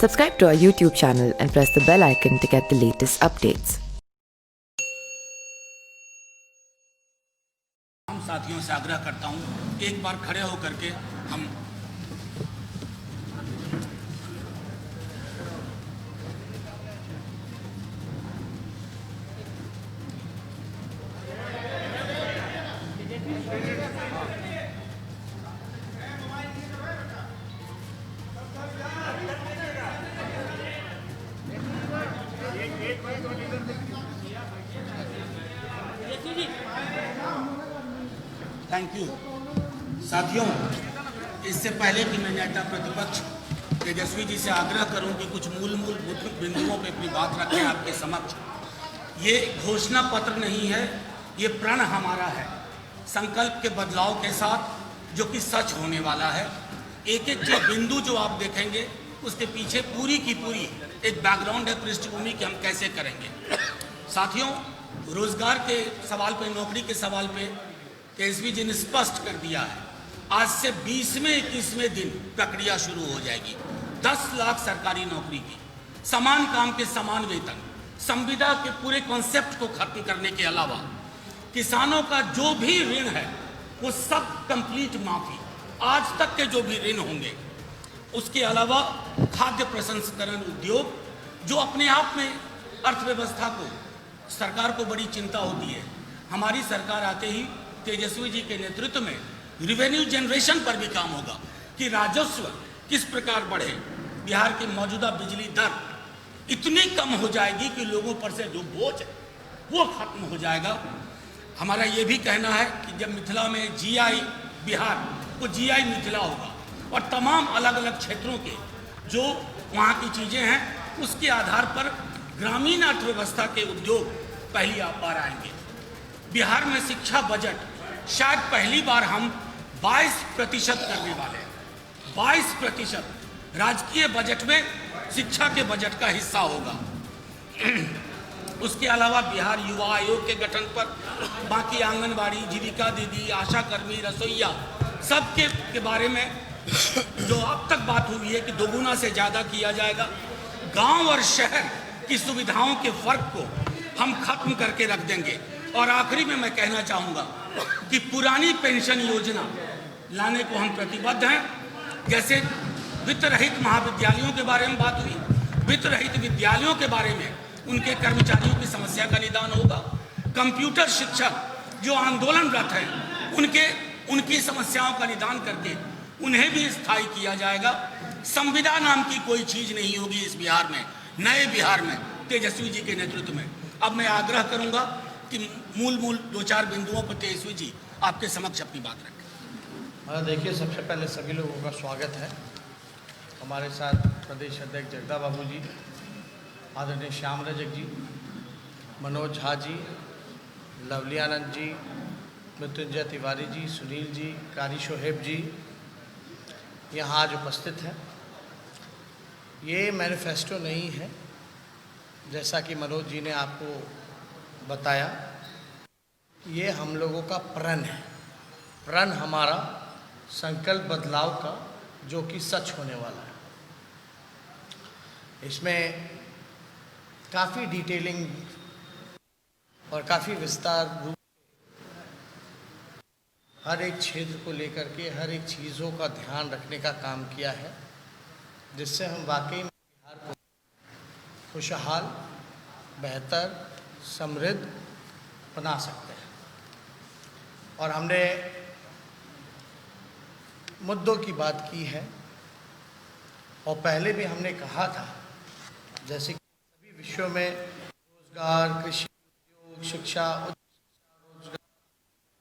Subscribe to our YouTube channel and press the bell icon to get the latest updates. हम साथियों से आग्रह करता हूं, एक बार खड़े होकर के हम थैंक यू साथियों। इससे पहले कि मैं नेता प्रतिपक्ष तेजस्वी जी से आग्रह करूं कि कुछ मूल बिंदुओं पे अपनी बात रखें आपके समक्ष। ये घोषणा पत्र नहीं है, ये प्रण हमारा है, संकल्प के बदलाव के साथ जो कि सच होने वाला है। एक एक जो बिंदु जो आप देखेंगे उसके पीछे पूरी की पूरी एक बैकग्राउंड है, पृष्ठभूमि कि हम कैसे करेंगे। साथियों, रोजगार के सवाल पे, नौकरी के सवाल पे तेजस्वी जी ने स्पष्ट कर दिया है, आज से 20वें 21वें दिन प्रक्रिया शुरू हो जाएगी। 10 लाख सरकारी नौकरी की, समान काम के समान वेतन, संविदा के पूरे कॉन्सेप्ट को खत्म करने के अलावा किसानों का जो भी ऋण है वो सब कंप्लीट माफी, आज तक के जो भी ऋण होंगे। उसके अलावा खाद्य प्रसंस्करण उद्योग, जो अपने आप में अर्थव्यवस्था को, सरकार को बड़ी चिंता होती है। हमारी सरकार आते ही तेजस्वी जी के नेतृत्व में रिवेन्यू जनरेशन पर भी काम होगा कि राजस्व किस प्रकार बढ़े। बिहार की मौजूदा बिजली दर इतनी कम हो जाएगी कि लोगों पर से जो बोझ है वो खत्म हो जाएगा। हमारा ये भी कहना है कि जब मिथिला में जीआई बिहार, वो जीआई मिथिला होगा और तमाम अलग अलग क्षेत्रों के जो वहाँ की चीज़ें हैं उसके आधार पर ग्रामीण अर्थव्यवस्था के उद्योग पहली बार आएंगे। बिहार में शिक्षा बजट शायद पहली बार हम 22% करने वाले हैं। 22% राजकीय बजट में शिक्षा के बजट का हिस्सा होगा। उसके अलावा बिहार युवा आयोग के गठन पर बाकी आंगनबाड़ी, जीविका दीदी, आशा कर्मी, रसोईया सब के बारे में जो अब तक बात हुई है कि दोगुना से ज़्यादा किया जाएगा। गांव और शहर की सुविधाओं के फर्क को हम खत्म करके रख देंगे। और आखिरी में मैं कहना चाहूँगा कि पुरानी पेंशन योजना लाने को हम प्रतिबद्ध हैं। जैसे वित्त रहित महाविद्यालयों के बारे में बात हुई, वित्त रहित विद्यालयों के बारे में उनके कर्मचारियों की समस्या का निदान होगा। कंप्यूटर शिक्षक जो आंदोलनरत हैं उनकी समस्याओं का निदान करके उन्हें भी स्थायी किया जाएगा। संविदा नाम की कोई चीज़ नहीं होगी इस बिहार में, नए बिहार में तेजस्वी जी के नेतृत्व में। अब मैं आग्रह करूंगा कि मूल 2-4 बिंदुओं पर तेजस्वी जी आपके समक्ष अपनी बात रखें। देखिए, सबसे पहले सभी लोगों का स्वागत है। हमारे साथ प्रदेश अध्यक्ष जगदा बाबू जी, आदरणीय श्याम रजक जी, मनोज झा जी, लवली आनंद जी, मृत्युंजय तिवारी जी, सुनील जी, कारी शोहेब जी यहाँ आज उपस्थित हैं। ये मैनिफेस्टो नहीं है, जैसा कि मनोज जी ने आपको बताया, ये हम लोगों का प्रण है। प्रण हमारा संकल्प बदलाव का, जो कि सच होने वाला है। इसमें काफ़ी डिटेलिंग और काफ़ी विस्तार रूप हर एक क्षेत्र को लेकर के हर एक चीज़ों का ध्यान रखने का काम किया है, जिससे हम वाकई में बिहार को खुशहाल, बेहतर, समृद्ध बना सकते हैं। और हमने मुद्दों की बात की है और पहले भी हमने कहा था, जैसे कि सभी विषयों में रोजगार, कृषि, उद्योग, शिक्षा, रोजगार,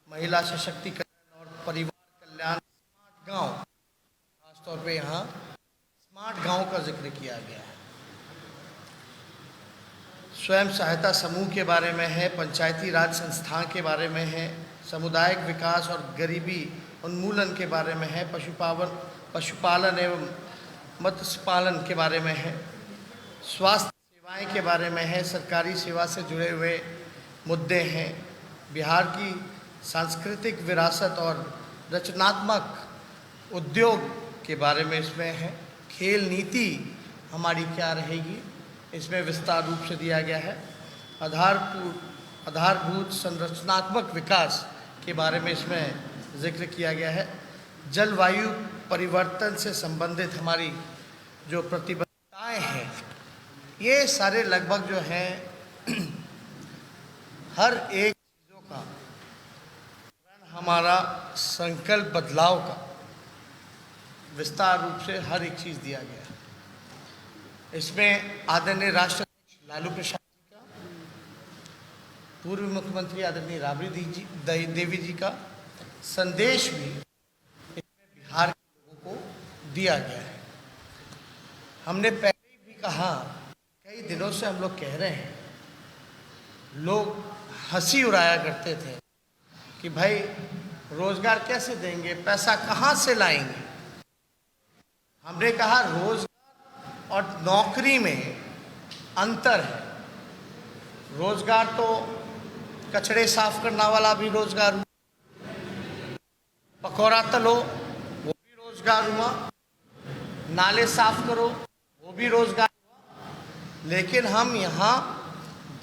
महिला सशक्तिकरण और परिवार कल्याण, स्मार्ट गांव, खासतौर पे यहाँ स्मार्ट गांव का जिक्र किया गया है। स्वयं सहायता समूह के बारे में है, पंचायती राज संस्थान के बारे में है, सामुदायिक विकास और गरीबी उन्मूलन के बारे में है, पशुपालन एवं मत्स्य पालन के बारे में है, स्वास्थ्य सेवाएं के बारे में है, सरकारी सेवा से जुड़े हुए मुद्दे हैं, बिहार की सांस्कृतिक विरासत और रचनात्मक उद्योग के बारे में इसमें है, खेल नीति हमारी क्या रहेगी, इसमें विस्तार रूप से दिया गया है। आधारभूत संरचनात्मक विकास के बारे में इसमें जिक्र किया गया है। जलवायु परिवर्तन से संबंधित हमारी जो प्रतिबद्धताएं हैं, ये सारे लगभग जो हैं हर एक चीज़ों का हमारा संकल्प बदलाव का विस्तार रूप से हर एक चीज़ दिया गया है। इसमें आदरणीय राष्ट्राध्यक्ष लालू प्रसाद जी का, पूर्व मुख्यमंत्री आदरणीय राबड़ी देवी जी का संदेश भी इसमें बिहार के लोगों को दिया गया है। हमने पहले भी कहा, कई दिनों से हम लोग कह रहे हैं, लोग हंसी उड़ाया करते थे कि भाई रोजगार कैसे देंगे, पैसा कहाँ से लाएंगे। हमने कहा रोजगार और नौकरी में अंतर है। रोजगार तो कचड़े साफ करने वाला भी रोजगार हुआ, पकौड़ा तलो वो भी रोजगार हुआ, नाले साफ करो वो भी रोजगार हुआ। लेकिन हम यहाँ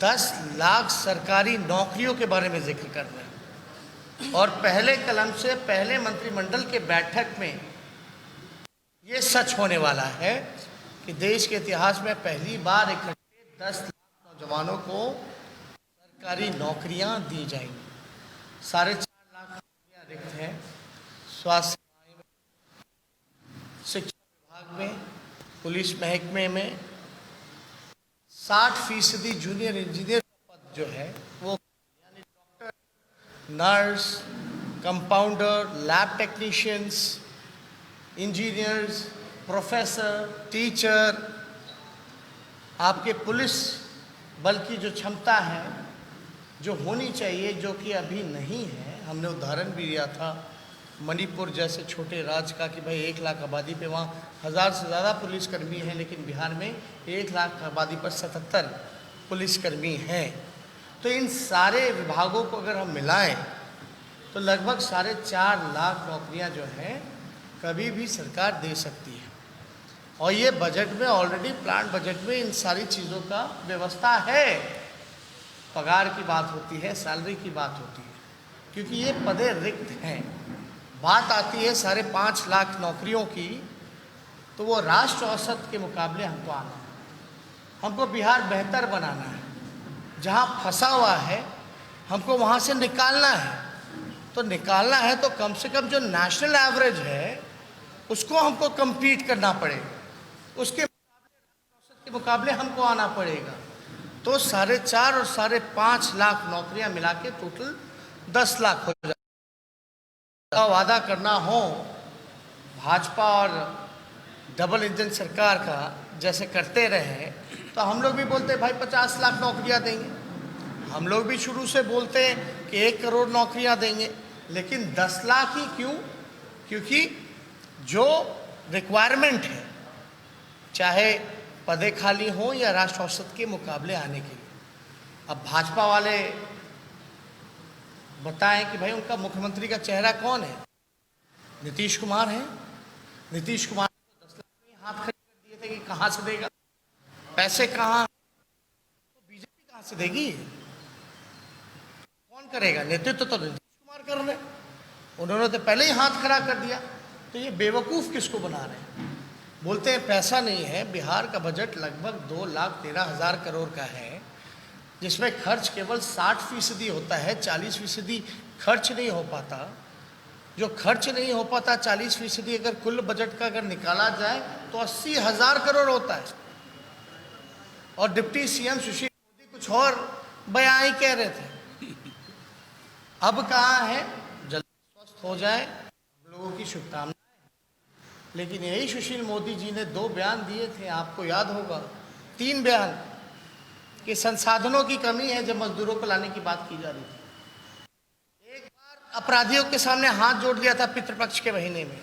10 लाख सरकारी नौकरियों के बारे में जिक्र कर रहे हैं और पहले कलम से पहले मंत्रिमंडल के बैठक में ये सच होने वाला है कि देश के इतिहास में पहली बार इकट्ठे 10 लाख नौजवानों को सरकारी नौकरियां दी जाएंगी। 4.5 लाख नौकरियां रिक्त हैं स्वास्थ्य सेवाएं में, शिक्षा विभाग में, पुलिस महकमे में। 60% जूनियर इंजीनियर का पद जो है वो, यानी doctor, nurse, compounder, lab technicians, engineers, professor, teacher, आपके पुलिस बल की जो क्षमता है, जो होनी चाहिए, जो कि अभी नहीं है। हमने उदाहरण भी लिया था मणिपुर जैसे छोटे राज्य का कि भाई 1 लाख आबादी पे वहाँ 1000 से ज़्यादा पुलिसकर्मी हैं, लेकिन बिहार में 1 लाख आबादी पर 77 पुलिसकर्मी हैं। तो इन सारे विभागों को अगर हम मिलाएं तो लगभग 4.5 लाख नौकरियां जो हैं कभी भी सरकार दे सकती है। और ये बजट में ऑलरेडी प्लान बजट में इन सारी चीज़ों का व्यवस्था है। पगार की बात होती है, सैलरी की बात होती है, क्योंकि ये पदे रिक्त हैं। बात आती है 5.5 लाख नौकरियों की, तो वो राष्ट्र औसत के मुकाबले हमको आना है। हमको बिहार बेहतर बनाना है। जहाँ फंसा हुआ है हमको वहाँ से निकालना है। तो निकालना है तो कम से कम जो नेशनल एवरेज है उसको हमको कम्पीट करना पड़ेगा, उसके औसत के मुकाबले हमको आना पड़ेगा। तो 4.5 और 5.5 लाख नौकरियां मिला के टोटल 10 लाख हो जाएगा। वादा करना हो भाजपा और डबल इंजन सरकार का जैसे करते रहे, तो हम लोग भी बोलते भाई 50 लाख नौकरियां देंगे। हम लोग भी शुरू से बोलते हैं कि 1 करोड़ नौकरियां देंगे, लेकिन 10 लाख ही क्यों? क्योंकि जो रिक्वायरमेंट है, चाहे पदे खाली हों या राष्ट्र औसत के मुकाबले आने के लिए। अब भाजपा वाले बताएं कि भाई उनका मुख्यमंत्री का चेहरा कौन है? नीतीश कुमार है। नीतीश कुमार को 10 लाख में हाथ खड़े कर दिए थे कि कहाँ से देगा, पैसे कहाँ, तो बीजेपी कहाँ से देगी? कौन करेगा? नेतृत्व तो नीतीश कुमार कर रहे, उन्होंने तो पहले ही हाथ खड़ा कर दिया। तो ये बेवकूफ़ किसको बना रहे हैं? बोलते हैं पैसा नहीं है। बिहार का बजट लगभग 2,13,000 करोड़ का है, जिसमें खर्च केवल 60% होता है, 40% खर्च नहीं हो पाता। जो खर्च नहीं हो पाता 40% अगर कुल बजट का अगर निकाला जाए तो 80,000 करोड़ होता है। और डिप्टी सीएम सुशील मोदी कुछ और बयान ही कह रहे थे। अब कहाँ है? जल्दी स्वस्थ हो जाए, हम लोगों की शुभकामनाएं। लेकिन यही सुशील मोदी जी ने 2 बयान दिए थे, आपको याद होगा, 3 बयान, कि संसाधनों की कमी है जब मजदूरों को लाने की बात की जा रही थी। एक बार अपराधियों के सामने हाथ जोड़ दिया था पितृपक्ष के महीने में।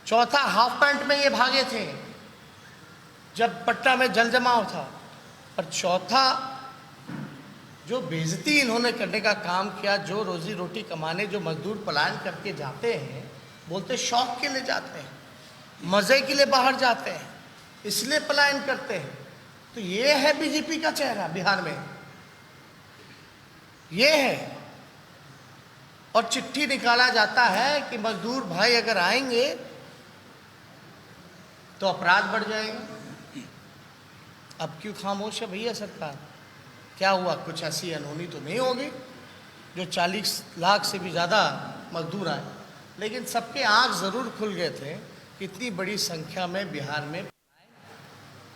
चौथा हाफ पैंट में ये भागे थे जब पटना में जल जमाव था। और चौथा जो बेइज्जती इन्होंने करने का काम किया, जो रोजी रोटी कमाने जो मजदूर पलायन करके जाते हैं, बोलते शौक के लिए जाते हैं, मज़े के लिए बाहर जाते हैं, इसलिए पलायन करते हैं। तो ये है बीजेपी का चेहरा बिहार में, ये है। और चिट्ठी निकाला जाता है कि मजदूर भाई अगर आएंगे तो अपराध बढ़ जाएगा। अब क्यों खामोश है भैया सरकार? क्या हुआ? कुछ ऐसी अनहोनी तो नहीं होगी जो 40 लाख से भी ज़्यादा मजदूर आए? लेकिन सबके आंख ज़रूर खुल गए थे कि इतनी बड़ी संख्या में बिहार में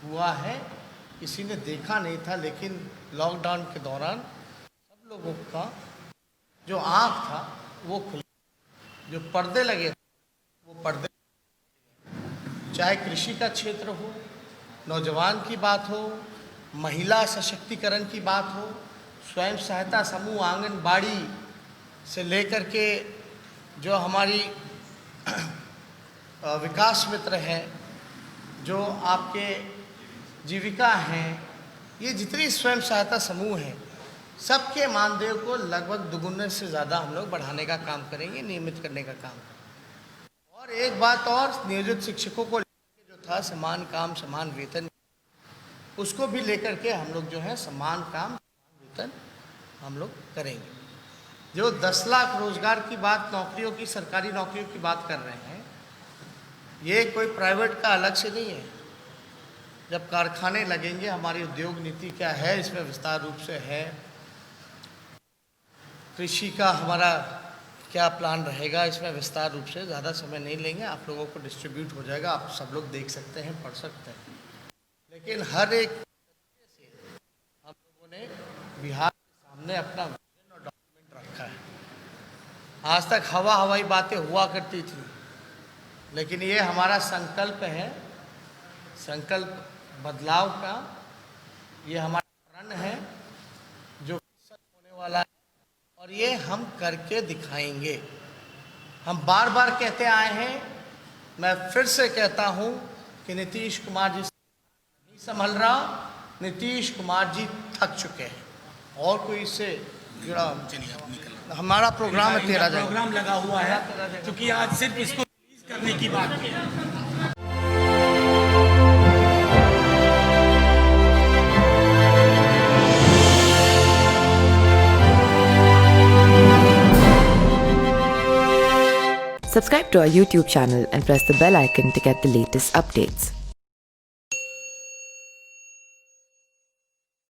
हुआ है, किसी ने देखा नहीं था। लेकिन लॉकडाउन के दौरान सब लोगों का जो आँख था वो खुल, जो पर्दे लगे वो पर्दे, चाहे कृषि का क्षेत्र हो, नौजवान की बात हो, महिला सशक्तिकरण की बात हो, स्वयं सहायता समूह, आंगनबाड़ी से लेकर के जो हमारी विकास मित्र हैं, जो आपके जीविका हैं, ये जितनी स्वयं सहायता समूह हैं, सबके मानदेय को लगभग दुगुने से ज़्यादा हम लोग बढ़ाने का काम करेंगे, नियमित करने का काम करेंगे। और एक बात और, नियोजित शिक्षकों को लेकर जो था समान काम समान वेतन, उसको भी लेकर के हम लोग जो है समान काम समान वेतन हम लोग करेंगे। जो 10 लाख रोजगार की बात, नौकरियों की, सरकारी नौकरियों की बात कर रहे हैं, ये कोई प्राइवेट का अलग से नहीं है। जब कारखाने लगेंगे, हमारी उद्योग नीति क्या है इसमें विस्तार रूप से है, कृषि का हमारा क्या प्लान रहेगा इसमें विस्तार रूप से, ज़्यादा समय नहीं लेंगे, आप लोगों को डिस्ट्रीब्यूट हो जाएगा, आप सब लोग देख सकते हैं, पढ़ सकते हैं। लेकिन हर एक तरीके से हम लोगों ने बिहार के सामने अपना विजन और डॉक्यूमेंट रखा है। आज तक हवाई बातें हुआ करती थी, लेकिन ये हमारा संकल्प है, संकल्प बदलाव का, ये हमारा प्रण है जो सच होने वाला है, और ये हम करके दिखाएंगे। हम बार बार कहते आए हैं, मैं फिर से कहता हूं कि नीतीश कुमार जी नहीं संभल रहा, नीतीश कुमार जी थक चुके हैं। और कोई इससे जुड़ा, चलिए अब निकल, हमारा प्रोग्राम है 13 जनवरी, प्रोग्राम लगा हुआ है, क्योंकि आज सिर्फ इसको रिलीज करने की बात की है। Subscribe to our YouTube channel and press the bell icon to get the latest updates.